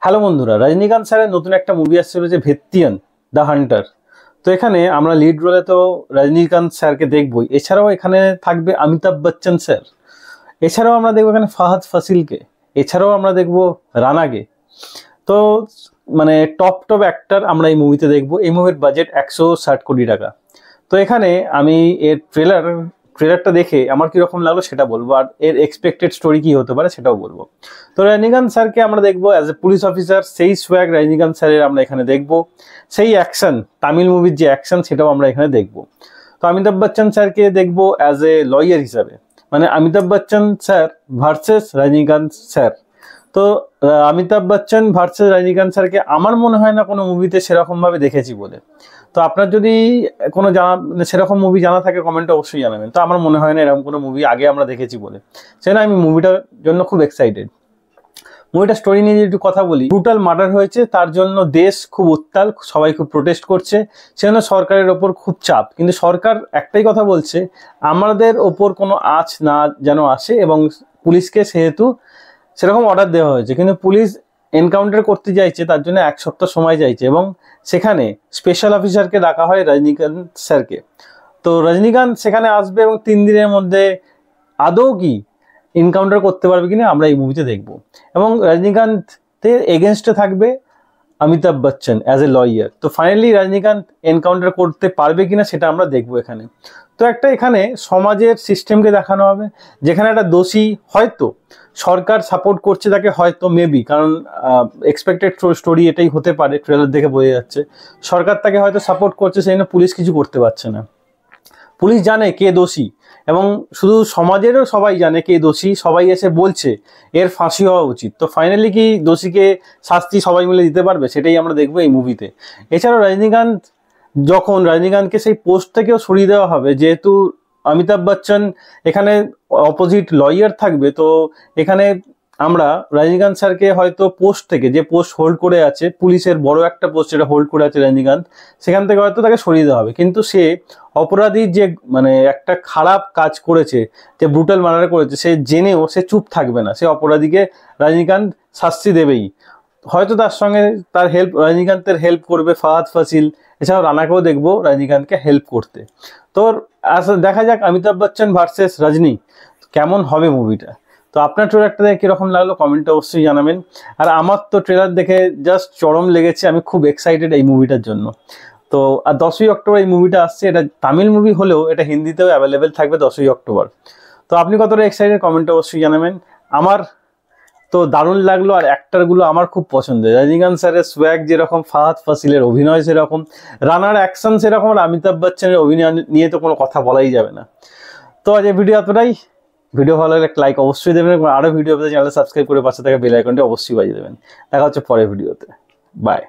Hello বন্ধুরা, রজনীকান্ত স্যারের নতুন একটা মুভি আসছে যে ভেত্তিয়ান দ্য হান্টার। তো এখানে আমরা লিড রোলে তো রজনীকান্ত স্যারকে দেখবই, এছাড়াও এখানে থাকবে অমিতাভ বচ্চন স্যার, এছাড়াও আমরা দেখবো এখানে ফাহাদ ফাসিলকে, এছাড়াও আমরা দেখবো রানাকে। তো মানে টপ টপ অ্যাক্টর আমরা এই মুভিতে দেখবো। এই মুভির বাজেট 160 কোটি টাকা। তো এখানে আমি এর ট্রেলারটা দেখে আমার কীরকম লাগলো সেটা বলবো, আর এর এক্সপেক্টেড স্টোরি কী হতে পারে সেটাও বলবো। তো রজনীকান্ত স্যারকে আমরা দেখবো অ্যাজ এ পুলিশ অফিসার, সেই সোয়াগ রজনীকান্ত স্যারের আমরা এখানে দেখবো, সেই অ্যাকশন তামিল মুভির যে অ্যাকশন সেটাও আমরা এখানে দেখবো। তো অমিতাভ বচ্চন স্যারকে দেখবো অ্যাজ এ লয়ার হিসাবে, মানে Amitabh Bachchan sir versus Rajinikanth sir. তো অমিতাভ বচ্চন ভার্সেস রজনীকান্ত স্যারকে আমার মনে হয় না কোনো মুভিতে সেরকমভাবে দেখেছি বলে। তো আপনার যদি কোনো সেরকম মুভি জানা থাকে কমেন্টে অবশ্যই জানাবেন। তো আমার মনে হয় না এরকম কোনো মুভি আগে আমরা দেখেছি বলে, সেজন্য আমি মুভিটার জন্য খুব এক্সাইটেড। মুভিটার স্টোরি নিয়ে একটু কথা বলি। ব্রুটাল মার্ডার হয়েছে, তার জন্য দেশ খুব উত্তাল, সবাই খুব প্রোটেস্ট করছে, সেজন্য সরকারের ওপর খুব চাপ। কিন্তু সরকার একটাই কথা বলছে, আমাদের ওপর কোনো আঁচ না যেন আসে, এবং পুলিশকে সেহেতু সেরকম অর্ডার দেওয়া হয়েছে। কিন্তু পুলিশ এনকাউন্টার করতে চাইছে, তার জন্য 1 সপ্তাহ সময় চাইছে, এবং সেখানে স্পেশাল অফিসারকে ডাকা হয় রজনীকান্ত স্যারকে। তো রজনীকান্ত সেখানে আসবে এবং 3 দিনের মধ্যে আদৌ কি এনকাউন্টার করতে পারবে কিনা আমরা এই মুভিতে দেখব। এবং রজনীকান্তের এগেনস্টে থাকবে Amitabh Bachchan as a lawyer. তো ফাইনালি রজনীকান্ত এনকাউন্টার করতে পারবে কিনা সেটা আমরা দেখবো এখানে। তো একটা এখানে সমাজের সিস্টেমকে দেখানো হবে, যেখানে একটা দোষী হয়তো সরকার সাপোর্ট করছে তাকে, হয়তো মেবি, কারণ এক্সপেক্টেড স্টোরি এটাই হতে পারে, ট্রেলার দেখে বোঝা যাচ্ছে সরকার তাকে হয়তো সাপোর্ট করছে, সেই জন্য পুলিশ কিছু করতে পারছে না। পুলিশ জানে কে দোষী, এবং শুধু সমাজেরও সবাই জানে কে দোষী, সবাই এসে বলছে এর ফাঁসি হওয়া উচিত। তো ফাইনালি কি দোষীকে শাস্তি সবাই মিলে দিতে পারবে সেটাই আমরা দেখবো এই মুভিতে। এছাড়াও রজনীকান্তকে সেই পোস্ট থেকেও সরিয়ে দেওয়া হবে, যেহেতু অমিতাভ বচ্চন এখানে অপোজিট লয়ার থাকবে। তো এখানে আমরা রজনীকান্ত স্যারকে হয়তো পোস্ট থেকে, যে পোস্ট হোল্ড করে আছে পুলিশের বড় একটা পোস্ট যেটা হোল্ড করে আছে রজনীকান্ত, সেখান থেকে হয়তো তাকে সরিয়ে দেওয়া হবে। কিন্তু সে অপরাধীর যে মানে একটা খারাপ কাজ করেছে, যে ব্রুটাল মার্ডার করেছে, সে জেনেও সে চুপ থাকবে না, সে অপরাধীকে রজনীকান্ত শাস্তি দেবেই। হয়তো তার সঙ্গে রজনীকান্তের হেল্প করবে ফাহাদ ফাসিল, এছাড়াও রানাকেও দেখবো রজনীকান্তকে হেল্প করতে। তো দেখা যাক অমিতাভ বচ্চন ভার্সেস রজনী কেমন হবে মুভিটা। তো আপনার ট্রেলারটা দেখে কীরকম লাগলো কমেন্টে অবশ্যই জানাবেন। আর আমার তো ট্রেলার দেখে জাস্ট চরম লেগেছে, আমি খুব এক্সাইটেড এই মুভিটার জন্য। তো আর 10ই অক্টোবর এই মুভিটা আসছে, এটা তামিল মুভি হলেও এটা হিন্দিতেও অ্যাভেলেবেল থাকবে 10ই অক্টোবর। তো আপনি কতটা এক্সাইটেড কমেন্টে অবশ্যই জানাবেন। আমার তো দারুণ লাগলো, আর অ্যাক্টারগুলো আমার খুব পছন্দের। রজনীকান্ত স্যারের সোয়াগ যেরকম, ফাহাদ ফাসিলের অভিনয় সেরকম, রানার অ্যাকশন সেরকম, আর অমিতাভ বচ্চনের অভিনয় নিয়ে তো কোনো কথা বলাই যাবে না। তো আজ এই ভিডিও এতটাই। ভিডিও ভালো লাগলে একটা লাইক অবশ্যই দেবেন, এবং আরও ভিডিও পেতে চ্যানেল সাবস্ক্রাইব করে পাশে থাকা বেল আইকনটি অবশ্যই বাজিয়ে দেবেন। দেখা হচ্ছে পরের ভিডিওতে। বাই।